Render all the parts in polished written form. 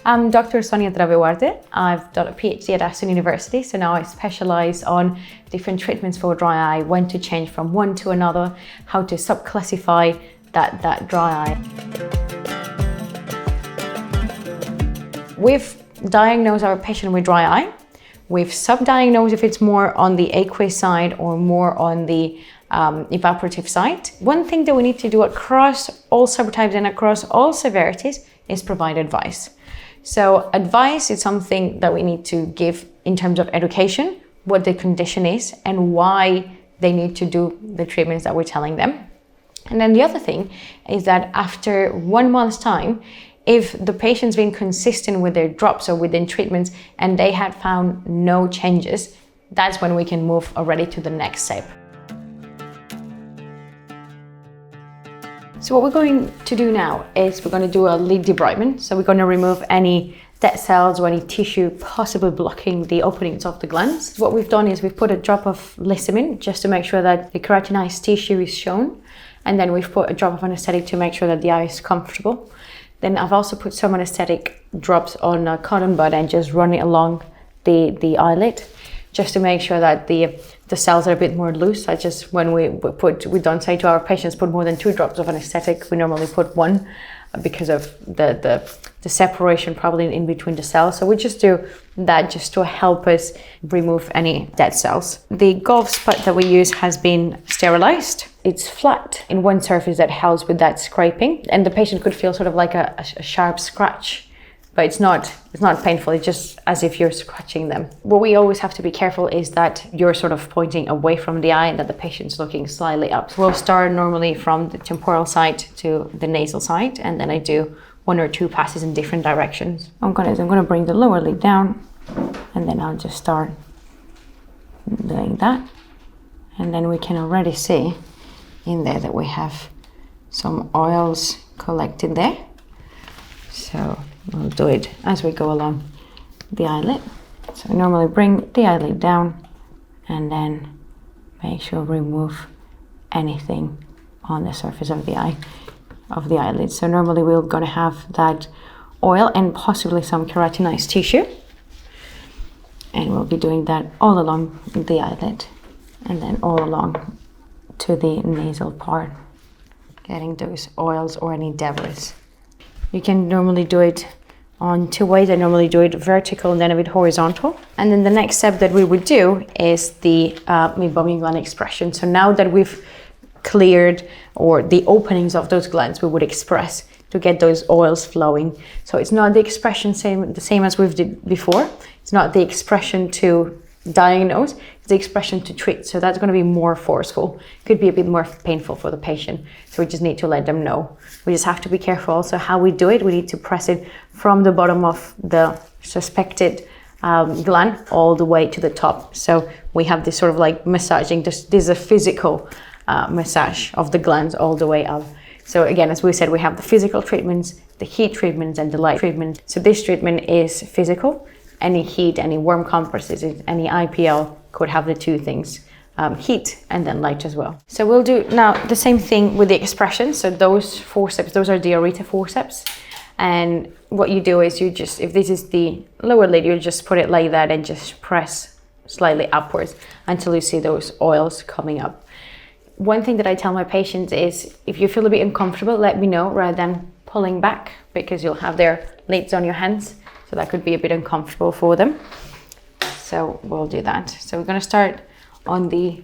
I'm Dr. Sònia Travé Huarte. I've done a PhD at Aston University, so now I specialize on different treatments for dry eye, when to change from one to another, how to subclassify that dry eye. We've diagnosed our patient with dry eye. We've subdiagnosed if it's more on the aqueous side or more on the evaporative side. One thing that we need to do across all subtypes and across all severities is provide advice. So advice is something that we need to give in terms of education, what the condition is and why they need to do the treatments that we're telling them. And then the other thing is that after 1 month's time, if the patient's been consistent with their drops or within treatments and they had found no changes, that's when we can move already to the next step. So what we're going to do now is we're going to do a lid debridement. So we're going to remove any dead cells or any tissue possibly blocking the openings of the glands. What we've done is we've put a drop of lissamine just to make sure that the keratinized tissue is shown. And then we've put a drop of anesthetic to make sure that the eye is comfortable. Then I've also put some anesthetic drops on a cotton bud and just run it along the eyelid, just to make sure that the cells are a bit more loose. I just, when we don't say to our patients, put more than 2 drops of anesthetic. We normally put 1 because of the separation probably in between the cells. So we just do that just to help us remove any dead cells. The golf spot that we use has been sterilized. It's flat in one surface that helps with that scraping, and the patient could feel sort of like a sharp scratch. But it's not painful, it's just as if you're scratching them. What we always have to be careful is that you're sort of pointing away from the eye and that the patient's looking slightly up. So we'll start normally from the temporal side to the nasal side, and then I do 1 or 2 passes in different directions. I'm gonna bring the lower lid down, and then I'll just start doing that. And then we can already see in there that we have some oils collected there. So we'll do it as we go along the eyelid. So we normally bring the eyelid down and then make sure we remove anything on the surface of the eyelid. So normally we're going to have that oil and possibly some keratinized tissue. And we'll be doing that all along the eyelid and then all along to the nasal part, getting those oils or any debris. You can normally do it on 2 ways. I normally do it vertical and then a bit horizontal. And then the next step that we would do is the meibomian gland expression. So now that we've cleared or the openings of those glands, we would express to get those oils flowing. So it's not the expression the same as we've did before. It's not the expression to diagnose, it's the expression to treat. So that's going to be more forceful. Could be a bit more painful for the patient. So we just need to let them know. We just have to be careful also how we do it. We need to press it from the bottom of the suspected gland all the way to the top. So we have this sort of like massaging. This is a physical massage of the glands all the way up. So again, as we said, we have the physical treatments, the heat treatments and the light treatment. So this treatment is physical. Any heat, any warm compresses, any IPL could have the 2 things, heat and then light as well. So we'll do now the same thing with the expression. So those forceps, those are the aorta forceps. And what you do is you just, if this is the lower lid, you just put it like that and just press slightly upwards until you see those oils coming up. One thing that I tell my patients is if you feel a bit uncomfortable, let me know rather than pulling back, because you'll have their lids on your hands. So that could be a bit uncomfortable for them. So we'll do that. So we're going to start on the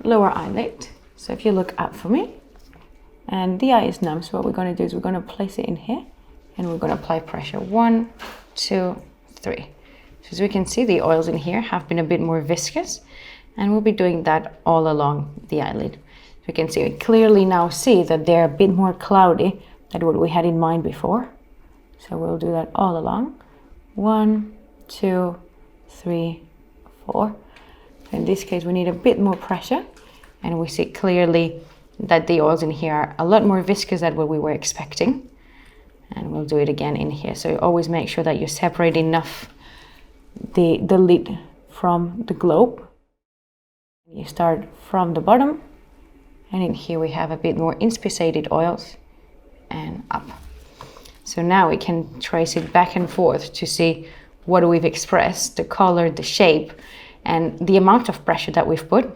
lower eyelid. So if you look up for me, and the eye is numb, so what we're going to do is we're going to place it in here and we're going to apply pressure. 1, 2, 3. So as we can see, the oils in here have been a bit more viscous, and we'll be doing that all along the eyelid. So we can see, we clearly now see that they're a bit more cloudy than what we had in mind before. So we'll do that all along. 1, 2, 3, 4. In this case, we need a bit more pressure, and we see clearly that the oils in here are a lot more viscous than what we were expecting. And we'll do it again in here. So you always make sure that you separate enough the lid from the globe. You start from the bottom, and in here we have a bit more inspissated oils and up. So now we can trace it back and forth to see what we've expressed, the color, the shape, and the amount of pressure that we've put.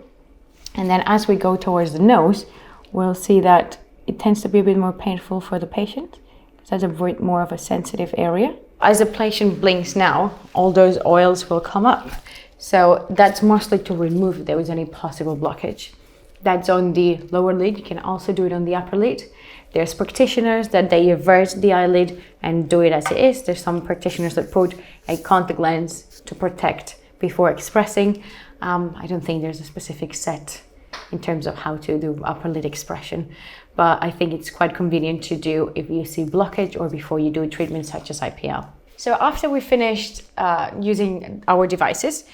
And then as we go towards the nose, we'll see that it tends to be a bit more painful for the patient, because that's a bit more of a sensitive area. As the patient blinks now, all those oils will come up. So that's mostly to remove if there is any possible blockage. That's on the lower lid. You can also do it on the upper lid. There's practitioners that they avert the eyelid and do it as it is. There's some practitioners that put a contact lens to protect before expressing. I don't think there's a specific set in terms of how to do upper lid expression, but I think it's quite convenient to do if you see blockage or before you do a treatment such as IPL. So after we finished using our devices,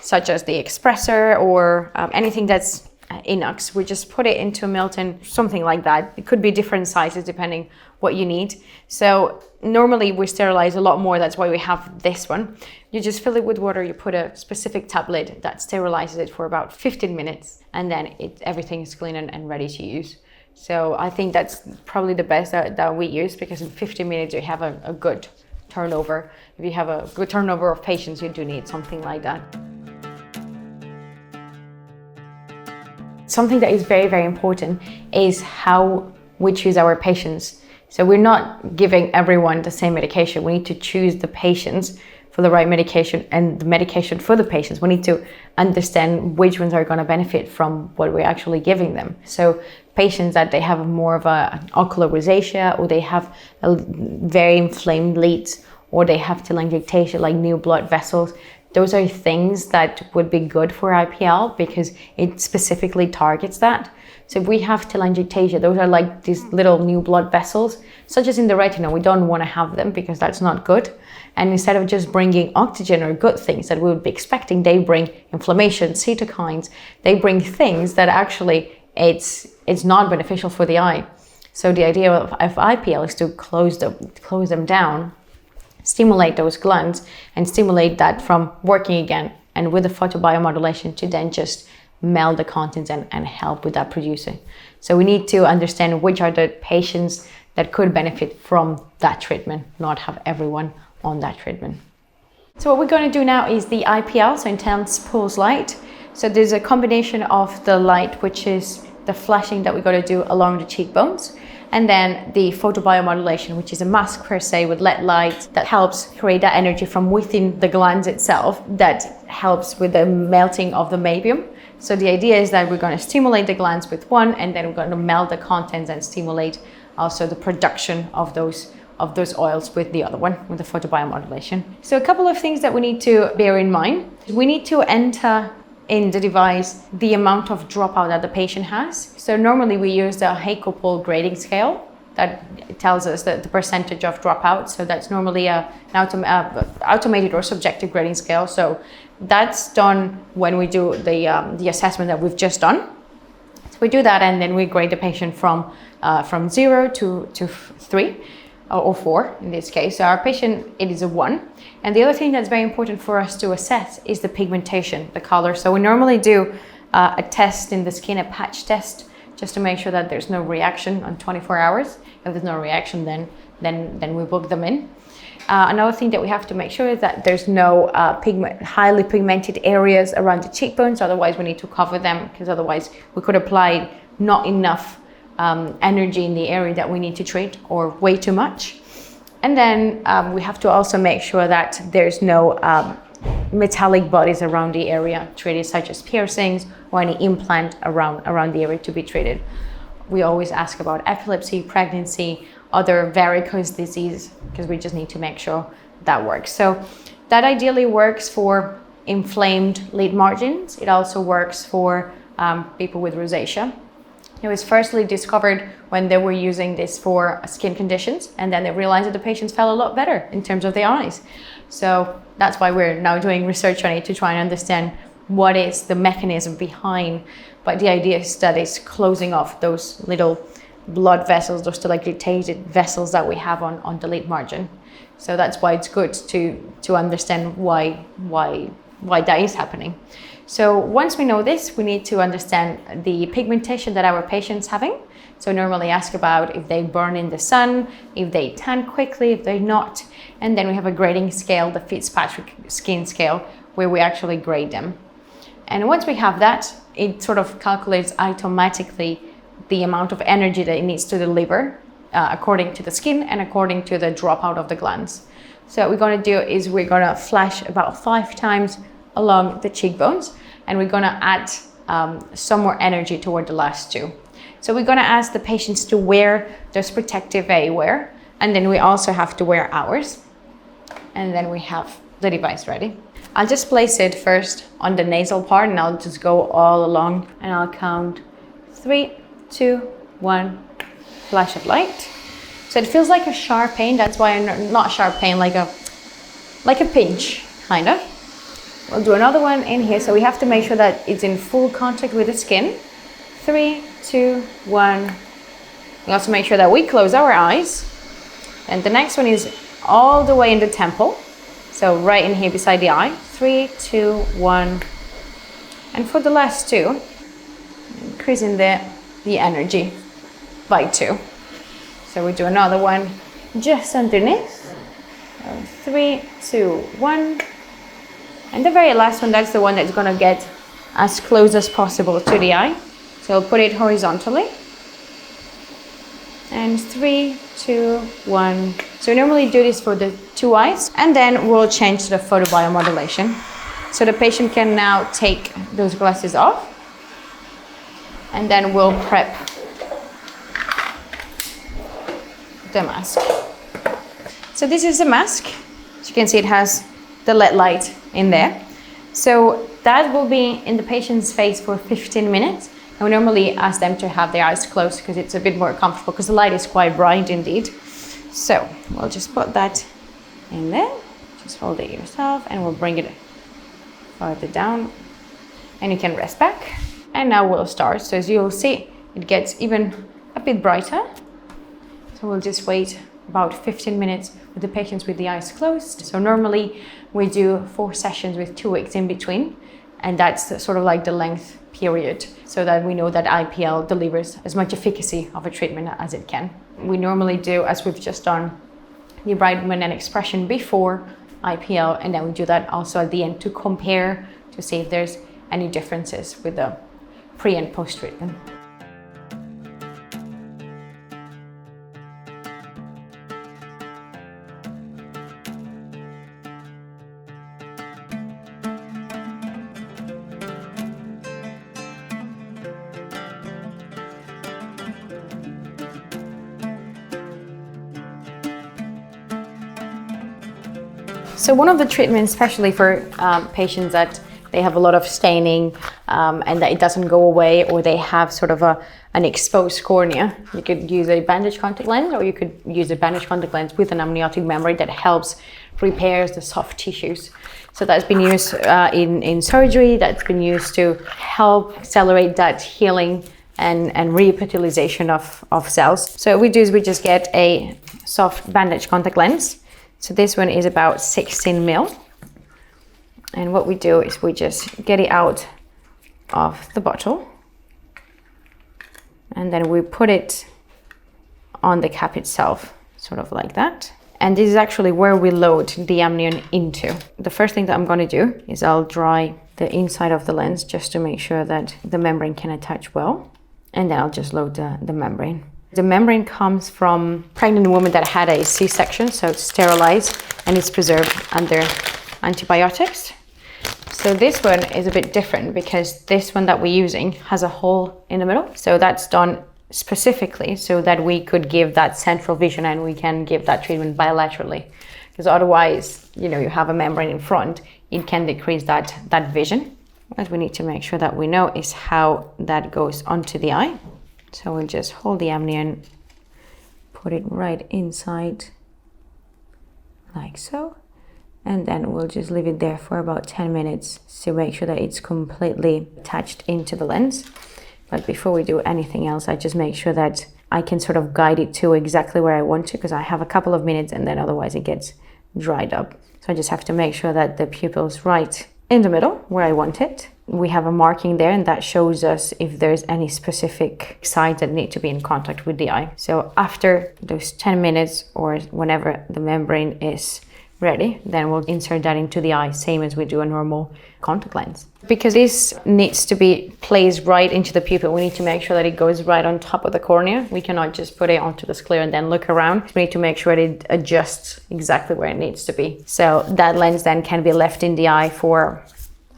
such as the expressor or anything that's inox, we just put it into Milton, something like that. It could be different sizes depending what you need. So normally we sterilize a lot more, that's why we have this one. You just fill it with water, you put a specific tab lid that sterilizes it for about 15 minutes, and then everything is clean and ready to use. So I think that's probably the best that we use, because in 15 minutes you have a good turnover. If you have a good turnover of patients, you do need something like that. Something that is very, very important is how we choose our patients. So we're not giving everyone the same medication. We need to choose the patients for the right medication and the medication for the patients. We need to understand which ones are going to benefit from what we're actually giving them. So patients that they have more of an ocular rosacea, or they have a very inflamed lids, or they have telangiectasia, like new blood vessels, those are things that would be good for IPL because it specifically targets that. So if we have telangiectasia, those are like these little new blood vessels, such as in the retina. We don't want to have them because that's not good. And instead of just bringing oxygen or good things that we would be expecting, they bring inflammation, cytokines. They bring things that actually it's not beneficial for the eye. So the idea of IPL is to close them down, stimulate those glands, and stimulate that from working again, and with the photobiomodulation to then just meld the contents and help with that producing. So we need to understand which are the patients that could benefit from that treatment, not have everyone on that treatment. So what we're going to do now is the IPL, so intense pulse light. So there's a combination of the light, which is the flashing that we're going to do along the cheekbones, and then the photobiomodulation, which is a mask per se with LED light that helps create that energy from within the glands itself that helps with the melting of the mabium. So the idea is that we're going to stimulate the glands with one, and then we're going to melt the contents and stimulate also the production of those oils with the other one, with the photobiomodulation. So a couple of things that we need to bear in mind. We need to enter in the device the amount of dropout that the patient has. So normally we use the Haycopol grading scale that tells us the percentage of dropout. So that's normally an automated or subjective grading scale. So that's done when we do the assessment that we've just done. So we do that, and then we grade the patient from 0 to 3 or 4 in this case. So our patient, it is a 1. And the other thing that's very important for us to assess is the pigmentation, the color. So we normally do a test in the skin, a patch test, just to make sure that there's no reaction on 24 hours. If there's no reaction, then we book them in. Another thing that we have to make sure is that there's no highly pigmented areas around the cheekbones. Otherwise, we need to cover them, because otherwise we could apply not enough energy in the area that we need to treat, or way too much. And then we have to also make sure that there's no metallic bodies around the area treated, such as piercings or any implant around the area to be treated. We always ask about epilepsy, pregnancy, other varicose disease, because we just need to make sure that works. So that ideally works for inflamed lid margins. It also works for people with rosacea. It was firstly discovered when they were using this for skin conditions, and then they realized that the patients felt a lot better in terms of their eyes. So that's why we're now doing research on it, to try and understand what is the mechanism behind. But the idea is that it's closing off those little blood vessels, those telangiectated vessels that we have on the lid margin. So that's why it's good to understand why that is happening. So once we know this, we need to understand the pigmentation that our patient's having. So normally ask about if they burn in the sun, if they tan quickly, if they're not. And then we have a grading scale, the Fitzpatrick skin scale, where we actually grade them. And once we have that, it sort of calculates automatically the amount of energy that it needs to deliver according to the skin and according to the dropout of the glands. So what we're going to do is we're going to flash about 5 times along the cheekbones, and we're going to add some more energy toward the last 2. So we're going to ask the patients to wear those protective eyewear, and then we also have to wear ours. And then we have the device ready. I'll just place it first on the nasal part, and I'll just go all along, and I'll count 3, 2, 1, flash of light. So it feels like a sharp pain. That's why I'm not sharp pain, like a pinch, kind of. We'll do another one in here. So we have to make sure that it's in full contact with the skin. 3, 2, 1. We also make sure that we close our eyes. And the next one is all the way in the temple. So right in here beside the eye. 3, 2, 1. And for the last 2, increasing the energy by 2. So we do another one just underneath. 3, 2, 1. And the very last one, that's the one that's going to get as close as possible to the eye. So I'll put it horizontally. And 3, 2, 1. So we normally do this for the 2 eyes, and then we'll change to the photobiomodulation. So the patient can now take those glasses off, and then we'll prep the mask. So this is the mask. As you can see, it has the LED light in there. So that will be in the patient's face for 15 minutes. And we normally ask them to have their eyes closed because it's a bit more comfortable, because the light is quite bright indeed. So we'll just put that in there. Just hold it yourself, and we'll bring it farther down. And you can rest back. And now we'll start. So as you'll see, it gets even a bit brighter. So we'll just wait about 15 minutes with the patients with the eyes closed. So normally we do 4 sessions with 2 weeks in between. And that's sort of like the length period, so that we know that IPL delivers as much efficacy of a treatment as it can. We normally do, as we've just done, debridement and expression before IPL, and then we do that also at the end to compare, to see if there's any differences with the pre and post treatment. So one of the treatments, especially for patients that they have a lot of staining and that it doesn't go away, or they have sort of an exposed cornea, you could use a bandage contact lens, or you could use a bandage contact lens with an amniotic membrane that helps repairs the soft tissues. So that's been used in surgery, that's been used to help accelerate that healing and reepithelialization of cells. So what we do is we just get a soft bandage contact lens. So this one is about 16 mil. And what we do is we just get it out of the bottle. And then we put it on the cap itself, sort of like that. And this is actually where we load the amnion into. The first thing that I'm going to do is I'll dry the inside of the lens just to make sure that the membrane can attach well. And then I'll just load the membrane. The membrane comes from pregnant women that had a C-section, so it's sterilized and it's preserved under antibiotics. So this one is a bit different because this one that we're using has a hole in the middle. So that's done specifically so that we could give that central vision and we can give that treatment bilaterally. Because otherwise, you have a membrane in front, it can decrease that vision. What we need to make sure that we know is how that goes onto the eye. So we'll just hold the amnion, put it right inside, like so. And then we'll just leave it there for about 10 minutes to make sure that it's completely attached into the lens. But before we do anything else, I just make sure that I can sort of guide it to exactly where I want to, because I have a couple of minutes and then otherwise it gets dried up. So I just have to make sure that the pupil's right in the middle where I want it. we have a marking there, and that shows us if there's any specific sites that need to be in contact with the eye. So after those 10 minutes or whenever the membrane is ready, then we'll insert that into the eye, same as we do a normal contact lens. Because this needs to be placed right into the pupil, we need to make sure that it goes right on top of the cornea. We cannot just put it onto the sclera and then look around. We need to make sure that it adjusts exactly where it needs to be. So that lens then can be left in the eye for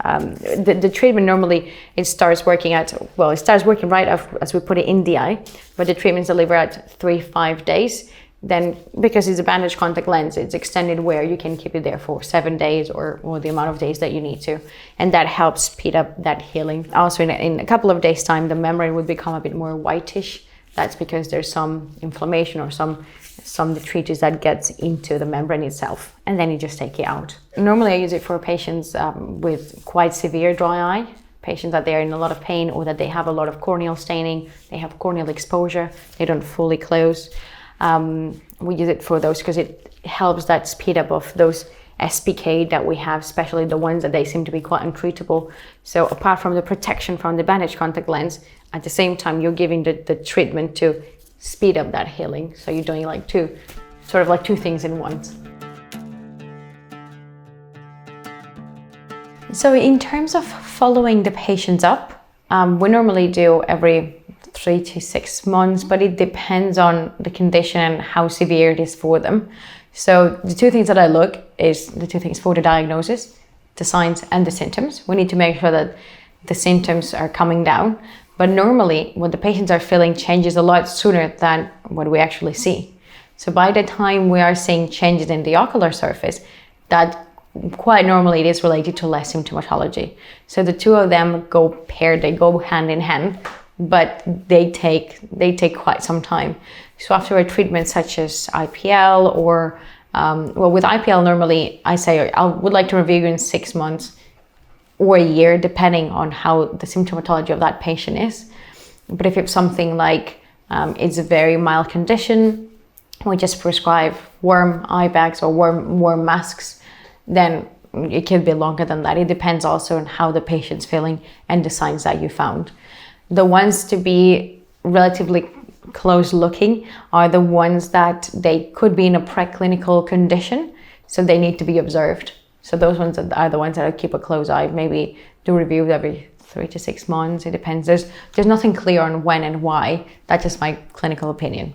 the treatment. Normally it starts working right as we put it in the eye, but the treatment's delivered at 3-5 days. Then, because it's a bandage contact lens, it's extended where you can keep it there for 7 days or the amount of days that you need to, and that helps speed up that healing. Also, in a couple of days' time, the membrane would become a bit more whitish. That's because there's some inflammation or some detritus that gets into the membrane itself, and then you just take it out. Normally, I use it for patients with quite severe dry eye, patients that they are in a lot of pain or that they have a lot of corneal staining, they have corneal exposure, they don't fully close. We use it for those because it helps that speed up of those SPK that we have, especially the ones that they seem to be quite untreatable. So apart from the protection from the bandage contact lens, at the same time you're giving the treatment to speed up that healing. So you're doing like two things in one. So in terms of following the patients up, we normally do every 3 to 6 months, but it depends on the condition and how severe it is for them. So the two things that I look is the two things for the diagnosis, the signs and the symptoms. We need to make sure that the symptoms are coming down, but normally what the patients are feeling changes a lot sooner than what we actually see. So by the time we are seeing changes in the ocular surface, that quite normally it is related to less symptomatology. So the two of them go paired, they go hand in hand, but they take quite some time. So after a treatment such as IPL or with IPL, normally I say I would like to review you in 6 months or a year, depending on how the symptomatology of that patient is. But if it's something like it's a very mild condition, we just prescribe warm eye bags or warm masks, then it can be longer than that. It depends also on how the patient's feeling and the signs that you found. The ones to be relatively close looking are the ones that they could be in a preclinical condition, so they need to be observed. So those ones are the ones that I keep a close eye, maybe do reviews every 3 to 6 months. It depends. There's nothing clear on when and why. That's just my clinical opinion.